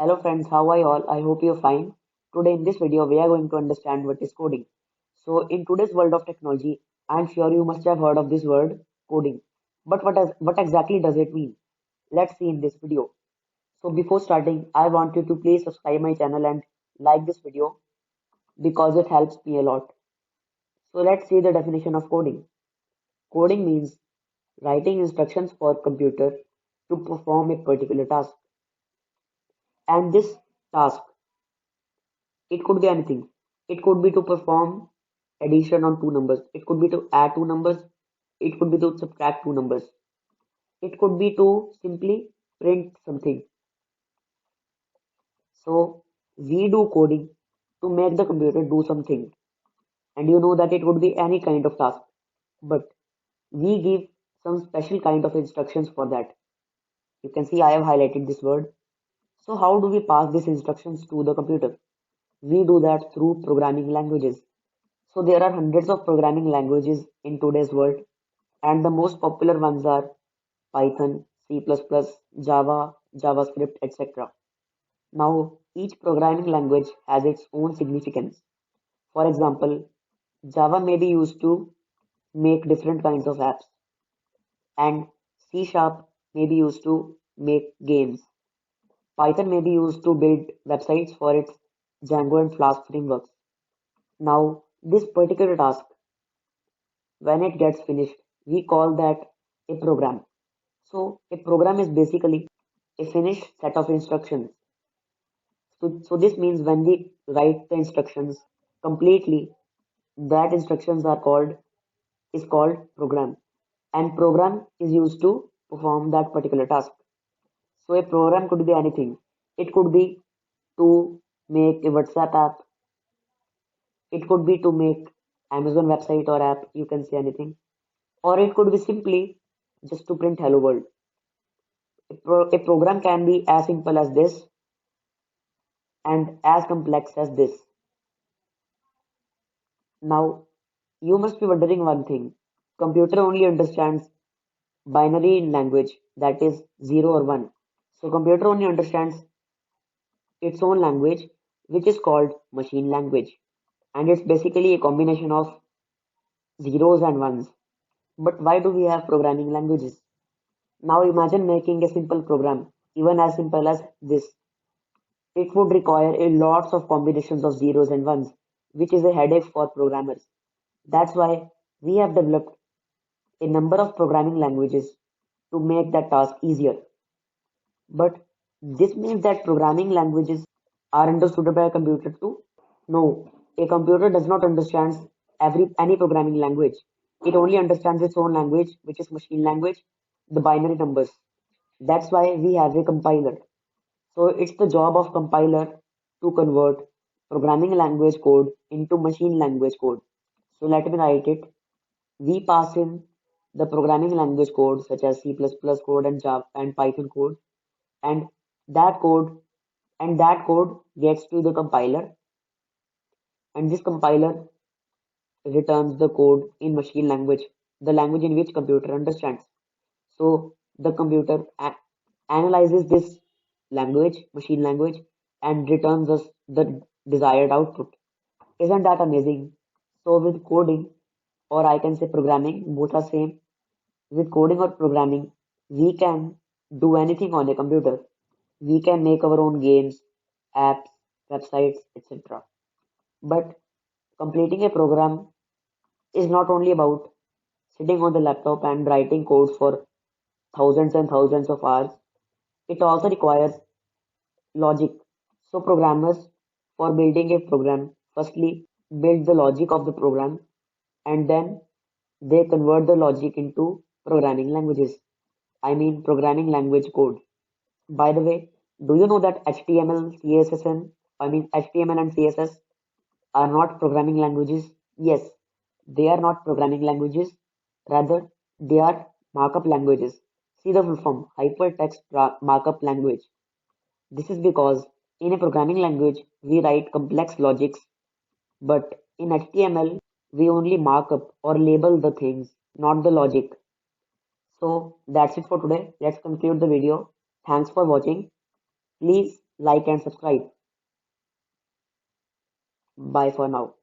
Hello friends, how are you all? I hope you're fine. Today in this video, we are going to understand what is coding. So in today's world of technology, I'm sure you must have heard of this word coding. But what exactly does it mean? Let's see in this video. So before starting, I want you to please subscribe my channel and like this video because it helps me a lot. So let's see the definition of coding. Coding means writing instructions for computer to perform a particular task. And this task, it could be anything. It could be to perform addition on two numbers. It could be to add two numbers. It could be to subtract two numbers. It could be to simply print something. So we do coding to make the computer do something. And you know that it would be any kind of task. But we give some special kind of instructions for that. You can see I have highlighted this word. So how do we pass these instructions to the computer? We do that through programming languages. So there are hundreds of programming languages in today's world, and the most popular ones are Python, C++, Java, JavaScript, etc. Now, each programming language has its own significance. For example, Java may be used to make different kinds of apps, and C Sharp may be used to make games. Python may be used to build websites for its Django and Flask frameworks. Now, this particular task, when it gets finished, we call that a program. So a program is basically a finished set of instructions. So this means when we write the instructions completely, that instructions are called is called program. And program is used to perform that particular task. So a program could be anything. It could be to make a WhatsApp app. It could be to make Amazon website or app. You can say anything. Or it could be simply just to print hello world. A program can be as simple as this and as complex as this. Now, you must be wondering one thing. Computer only understands binary in language, that is 0 or 1. So computer only understands its own language, which is called machine language. And it's basically a combination of zeros and ones. But why do we have programming languages? Now imagine making a simple program, even as simple as this. It would require a lots of combinations of zeros and ones, which is a headache for programmers. That's why we have developed a number of programming languages to make that task easier. But this means that programming languages are understood by a computer too? No, a computer does not understand any programming language. It only understands its own language, which is machine language, the binary numbers. That's why we have a compiler. So it's the job of compiler to convert programming language code into machine language code. So let me write it. We pass in the programming language code such as C++ code and Java and Python code, and that code that code gets to the compiler, and this compiler returns the code in machine language, the language in which computer understands. So the computer analyzes this language, machine language, and returns us the desired output. Isn't that amazing? So with coding, or I can say programming, both are same. With coding or programming, we can do anything on a computer. We can make our own games, apps, websites, etc. But completing a program is not only about sitting on the laptop and writing code for thousands and thousands of hours. It also requires logic. So programmers, for building a program, firstly build the logic of the program, and then they convert the logic into programming languages. I mean programming language code. By the way, do you know that HTML and CSS are not programming languages? Yes, they are not programming languages. Rather, they are markup languages. See the full form, hypertext markup language. This is because in a programming language, we write complex logics, but in HTML, we only mark up or label the things, not the logic. So that's it for today. Let's conclude the video. Thanks for watching. Please like and subscribe. Bye for now.